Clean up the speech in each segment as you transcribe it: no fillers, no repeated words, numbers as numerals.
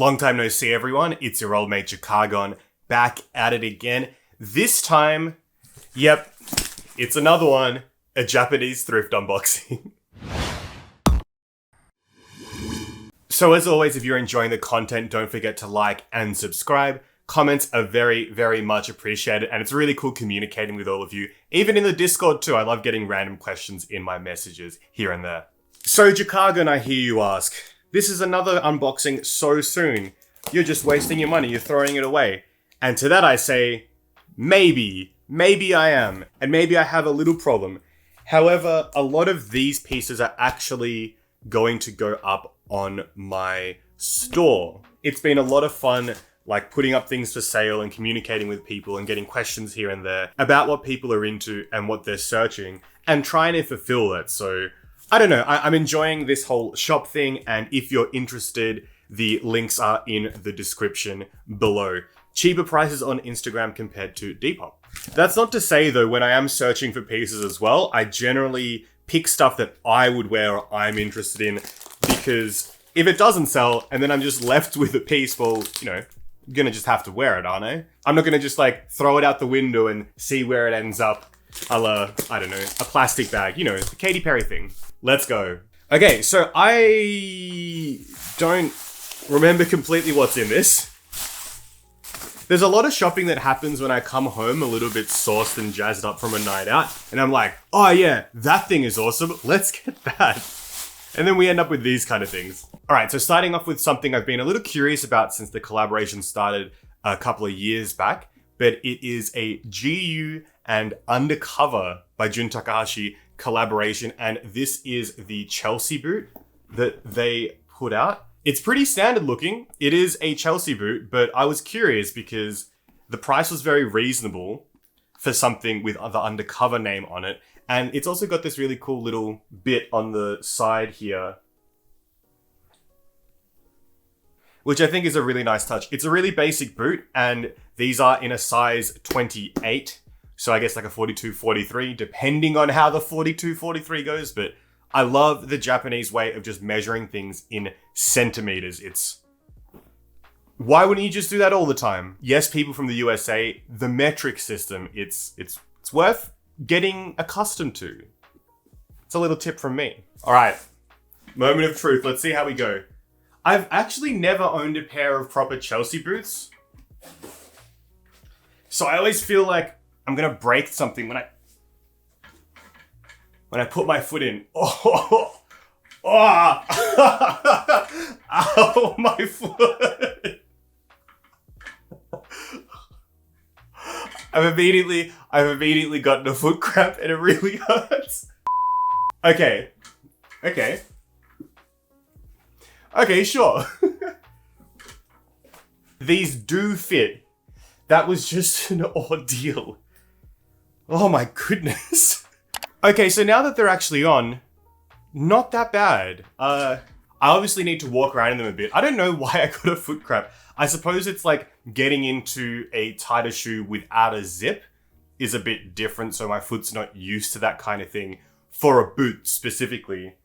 Long time no see, everyone. It's your old mate Chicagon, back at it again. This time, yep, it's another one, a Japanese thrift unboxing. So as always, if you're enjoying the content, don't forget to like and subscribe. Comments are very, very much appreciated, and it's really cool communicating with all of you. Even in the Discord too, I love getting random questions in my messages here and there. So Chicagon, I hear you ask, this is another unboxing so soon. You're just wasting your money, you're throwing it away. And to that I say, maybe I am. And maybe I have a little problem. However, a lot of these pieces are actually going to go up on my store. It's been a lot of fun, like putting up things for sale and communicating with people and getting questions here and there about what people are into and what they're searching and trying to fulfill that. So I don't know, I'm enjoying this whole shop thing, and if you're interested, the links are in the description below. Cheaper prices on Instagram compared to Depop. That's not to say though, when I am searching for pieces as well, I generally pick stuff that I would wear or I'm interested in, because if it doesn't sell and then I'm just left with a piece, well, you know, I'm gonna just have to wear it, aren't I? I'm not gonna just like throw it out the window and see where it ends up. I don't know, a plastic bag, you know, the Katy Perry thing. Let's go. Okay, so I don't remember completely what's in this. There's a lot of shopping that happens when I come home a little bit sauced and jazzed up from a night out, and I'm like, oh yeah, that thing is awesome, let's get that. And then we end up with these kind of things. All right, so starting off with something I've been a little curious about since the collaboration started a couple of years back, but it is a GU and Undercover by Jun Takahashi collaboration, and this is the Chelsea boot that they put out. It's pretty standard looking. It is a Chelsea boot, but I was curious because the price was very reasonable for something with the Undercover name on it, and it's also got this really cool little bit on the side here, which I think is a really nice touch. It's a really basic boot, and these are in a size 28. So I guess like a 42, 43, depending on how the 42, 43 goes. But I love the Japanese way of just measuring things in centimeters. Why wouldn't you just do that all the time? Yes, people from the USA, the metric system, it's worth getting accustomed to. It's a little tip from me. All right, moment of truth. Let's see how we go. I've actually never owned a pair of proper Chelsea boots. So I always feel like I'm gonna break something when I put my foot in. Oh, ow, my foot. I've immediately gotten a foot cramp and it really hurts. Okay, sure. These do fit. That was just an ordeal. Oh my goodness. Okay, so now that they're actually on, not that bad. I obviously need to walk around in them a bit. I don't know why I got a foot cramp. I suppose it's like getting into a tighter shoe without a zip is a bit different, so my foot's not used to that kind of thing for a boot specifically.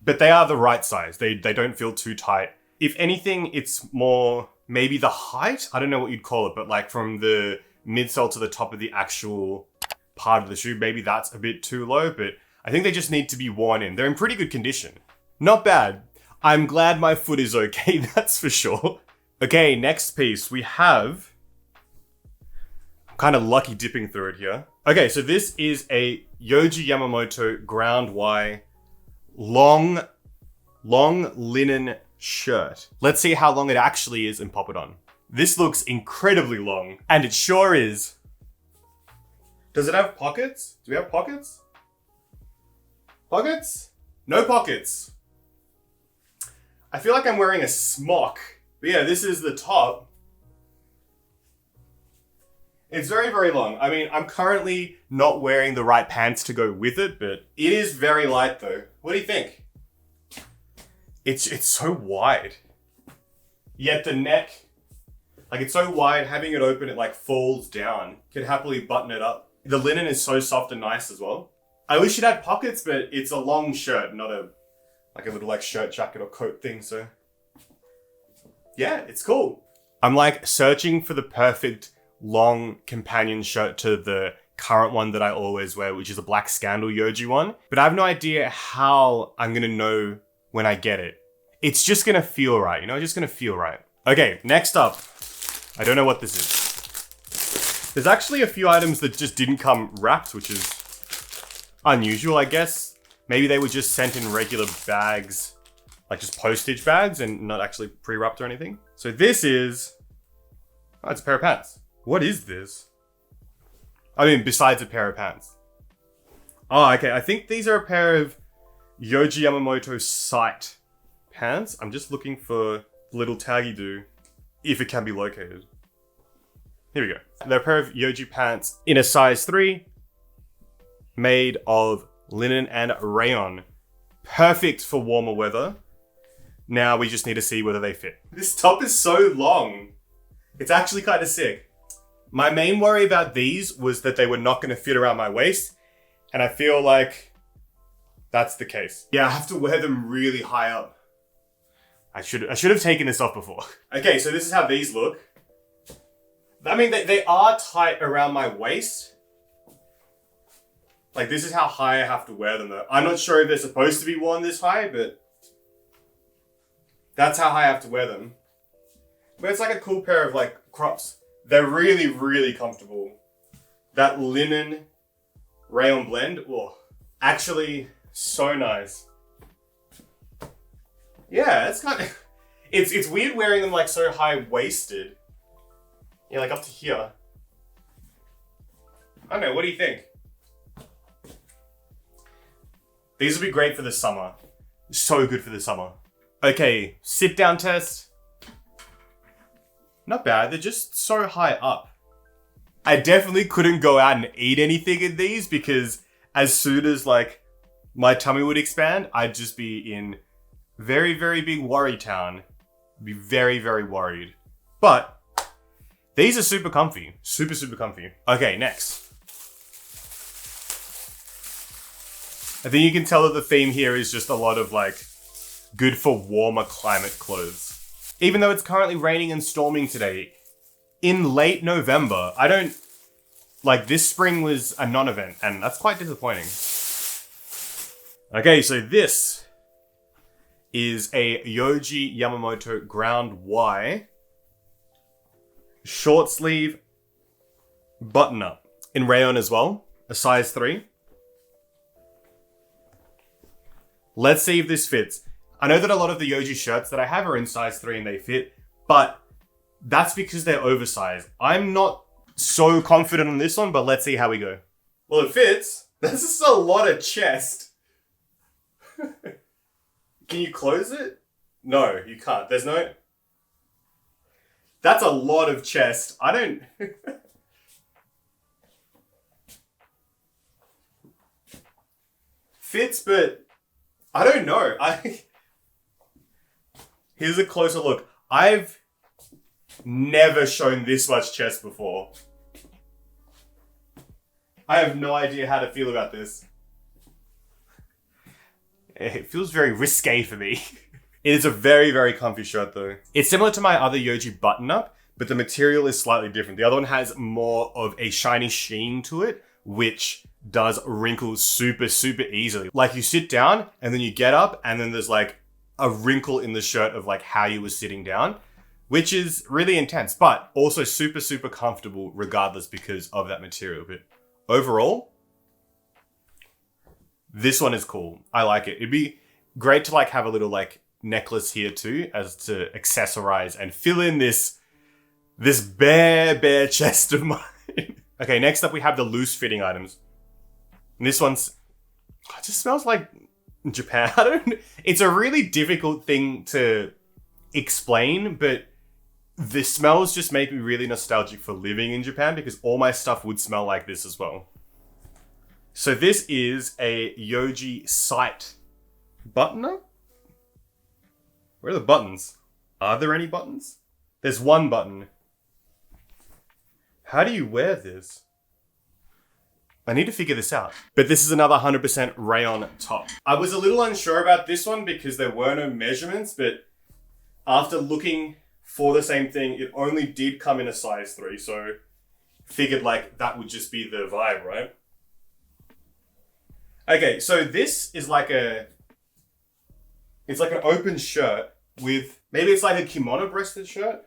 But they are the right size. They don't feel too tight. If anything, it's more maybe the height. I don't know what you'd call it, but like from the midsole to the top of the actual part of the shoe, maybe that's a bit too low, but I think they just need to be worn in. They're in pretty good condition. Not bad. I'm glad my foot is okay, that's for sure. Okay, next piece we have, I'm kind of lucky dipping through it here. Okay, so this is a Yohji Yamamoto GroundY long linen shirt. Let's see how long it actually is and pop it on. This looks incredibly long, and it sure is. Does it have pockets? Do we have pockets? Pockets? No pockets. I feel like I'm wearing a smock. But yeah, this is the top. It's very, very long. I mean, I'm currently not wearing the right pants to go with it, but it is very light though. What do you think? It's so wide. Yet the neck, like it's so wide, having it open, it like falls down. Could happily button it up. The linen is so soft and nice as well. I wish it had pockets, but it's a long shirt, not a little like shirt jacket or coat thing, so yeah, it's cool. I'm like searching for the perfect long companion shirt to the current one that I always wear, which is a black Scandal Yohji one. But I have no idea how I'm gonna know when I get it. It's just gonna feel right, you know, just gonna feel right. Okay, next up. I don't know what this is. There's actually a few items that just didn't come wrapped, which is unusual, I guess. Maybe they were just sent in regular bags, like just postage bags and not actually pre-wrapped or anything. So this is, oh, it's a pair of pants. What is this? I mean, besides a pair of pants. Oh, okay. I think these are a pair of Yohji Yamamoto sight pants. I'm just looking for the little taggy do, if it can be located. Here we go. They're a pair of Yohji pants in a size 3, made of linen and rayon. Perfect for warmer weather. Now we just need to see whether they fit. This top is so long. It's actually kind of sick. My main worry about these was that they were not going to fit around my waist. And I feel like that's the case. Yeah, I have to wear them really high up. I should have taken this off before. Okay, so this is how these look. I mean, they are tight around my waist. Like, this is how high I have to wear them though. I'm not sure if they're supposed to be worn this high, but that's how high I have to wear them. But it's like a cool pair of like crops. They're really, really comfortable. That linen rayon blend, oh, actually so nice. Yeah, it's kind of, it's weird wearing them like so high-waisted. Yeah, like up to here. I don't know, what do you think? These would be great for the summer. So good for the summer. Okay, sit down test. Not bad, they're just so high up. I definitely couldn't go out and eat anything in these because as soon as like my tummy would expand, I'd just be in very, very big worry town. Be very, very worried. But these are super comfy. Super, super comfy. Okay, next. I think you can tell that the theme here is just a lot of like good for warmer climate clothes. Even though it's currently raining and storming today, in late November, I don't, like this spring was a non-event and that's quite disappointing. Okay, so this is a Yohji Yamamoto GroundY short sleeve button up in rayon as well, a size 3. Let's see if this fits. I know that a lot of the Yohji shirts that I have are in size 3 and they fit, but that's because they're oversized. I'm not so confident on this one, but let's see how we go. Well, it fits. This is a lot of chest. Can you close it? No, you can't. There's no... That's a lot of chest. I don't... Fits, but I don't know. Here's a closer look. I've never shown this much chest before. I have no idea how to feel about this. It feels very risque for me. It is a very, very comfy shirt though. It's similar to my other Yohji button-up, but the material is slightly different. The other one has more of a shiny sheen to it, which does wrinkle super, super easily. Like you sit down and then you get up and then there's like a wrinkle in the shirt of like how you were sitting down, which is really intense, but also super, super comfortable regardless because of that material. But overall, this one is cool. I like it. It'd be great to like have a little like necklace here too, as to accessorize and fill in this bare chest of mine. Okay, next up we have the loose fitting items. And this one's, it just smells like Japan. It's a really difficult thing to explain, but the smells just make me really nostalgic for living in Japan because all my stuff would smell like this as well. So this is a Yohji sight button-up? Where are the buttons? Are there any buttons? There's one button. How do you wear this? I need to figure this out. But this is another 100% rayon top. I was a little unsure about this one because there were no measurements, but after looking for the same thing. It only did come in a size 3, so figured like that would just be the vibe, right? Okay, so this is like it's like an open shirt with, maybe it's like a kimono-breasted shirt.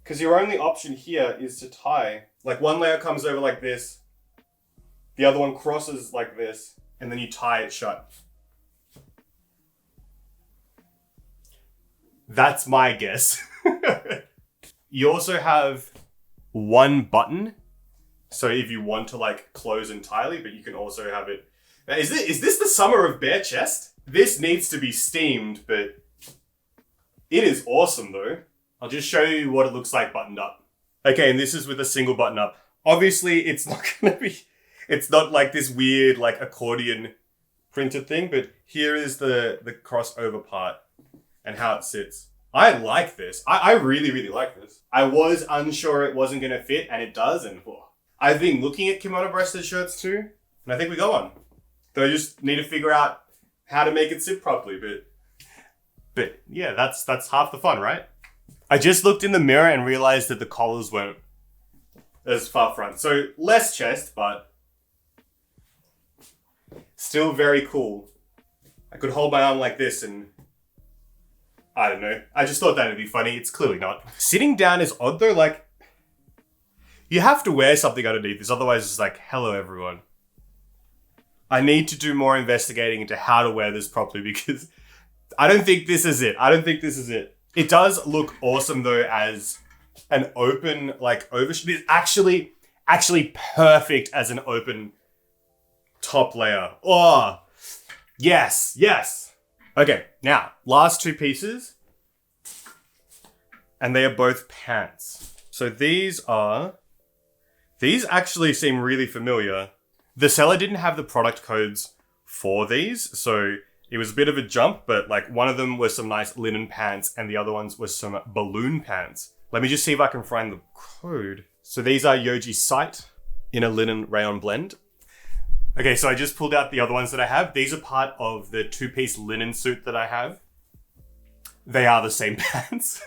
Because your only option here is to tie. Like one layer comes over like this, the other one crosses like this, and then you tie it shut. That's my guess. You also have one button. So if you want to like close entirely, but you can also have it. Now, is this the summer of bare chest? This needs to be steamed, but it is awesome though. I'll just show you what it looks like buttoned up. Okay, and this is with a single button up. Obviously, it's not like this weird like accordion printed thing, but here is the crossover part and how it sits. I like this. I really, really like this. I was unsure it wasn't gonna fit, and it does, and I've been looking at kimono-breasted shirts too, and I think we got one. Though I just need to figure out how to make it sit properly, but yeah, that's half the fun, right? I just looked in the mirror and realized that the collars weren't as far front. So less chest, but still very cool. I could hold my arm like this and I don't know. I just thought that would be funny. It's clearly not. Sitting down is odd though. Like, you have to wear something underneath this. Otherwise it's like, hello everyone. I need to do more investigating into how to wear this properly because I don't think this is it. It does look awesome though as an open, like overshirt. It's actually perfect as an open top layer. Oh, yes. Okay, now, last two pieces. And they are both pants. So these actually seem really familiar. The seller didn't have the product codes for these, so it was a bit of a jump, but like one of them was some nice linen pants and the other ones was some balloon pants. Let me just see if I can find the code. So these are Yohji Sight in a linen rayon blend. Okay, so I just pulled out the other ones that I have. These are part of the 2-piece linen suit that I have. They are the same pants.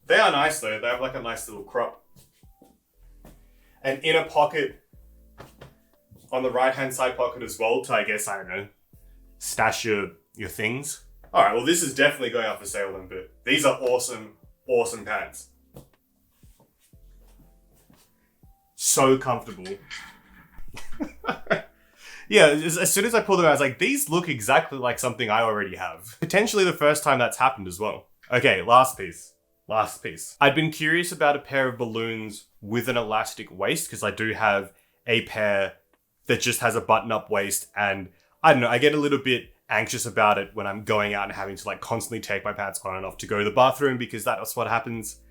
They are nice though. They have like a nice little crop. An inner pocket on the right-hand side pocket as well to, I guess, I don't know, stash your things. All right, well, this is definitely going up for sale then, but these are awesome pants. So comfortable. Yeah, as soon as I pulled them out, I was like, these look exactly like something I already have. Potentially the first time that's happened as well. Okay, last piece. I'd been curious about a pair of balloons with an elastic waist because I do have a pair that just has a button-up waist, and I don't know, I get a little bit anxious about it when I'm going out and having to like constantly take my pants on and off to go to the bathroom because that's what happens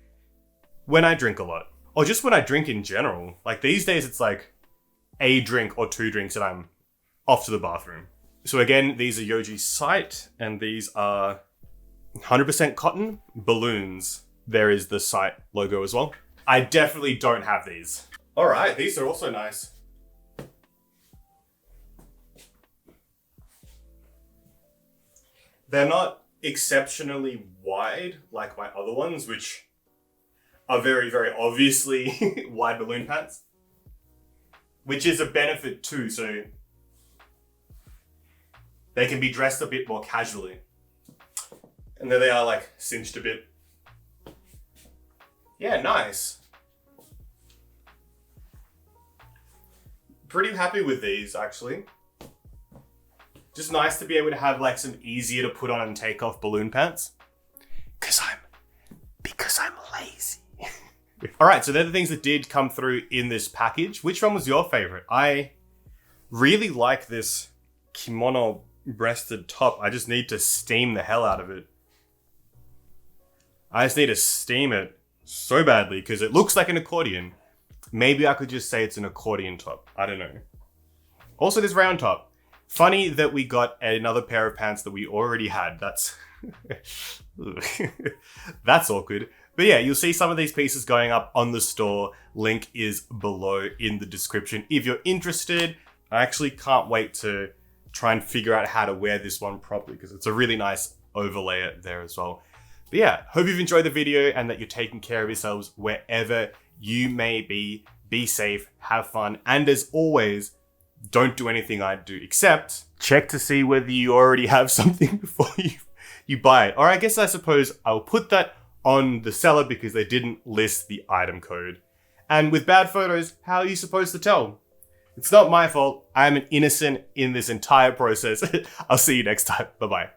when I drink a lot. Or just when I drink in general. Like these days it's like a drink or 2 drinks and I'm off to the bathroom. So again, these are Yohji Sight and these are 100% cotton balloons. There is the Sight logo as well. I definitely don't have these. All right, these are also nice. They're not exceptionally wide like my other ones, which are very, very obviously wide balloon pants. Which is a benefit too, so they can be dressed a bit more casually. And there they are, like, cinched a bit. Yeah, nice. Pretty happy with these, actually. Just nice to be able to have like some easier to put on and take off balloon pants. Because I'm lazy. All right, so they're the things that did come through in this package. Which one was your favorite? I really like this kimono-breasted top. I just need to steam the hell out of it. I just need to steam it so badly because it looks like an accordion. Maybe I could just say it's an accordion top. I don't know. Also, this round top. Funny that we got another pair of pants that we already had. That's that's awkward. But yeah, you'll see some of these pieces going up on the store. Link is below in the description if you're interested. I actually can't wait to try and figure out how to wear this one properly because it's a really nice overlay there as well. But yeah, hope you've enjoyed the video and that you're taking care of yourselves wherever you may be. Be safe, have fun, and as always, don't do anything I do except check to see whether you already have something before you buy it. Or I suppose I'll put that on the seller because they didn't list the item code. And with bad photos, how are you supposed to tell? It's not my fault. I'm an innocent in this entire process. I'll see you next time. Bye-bye.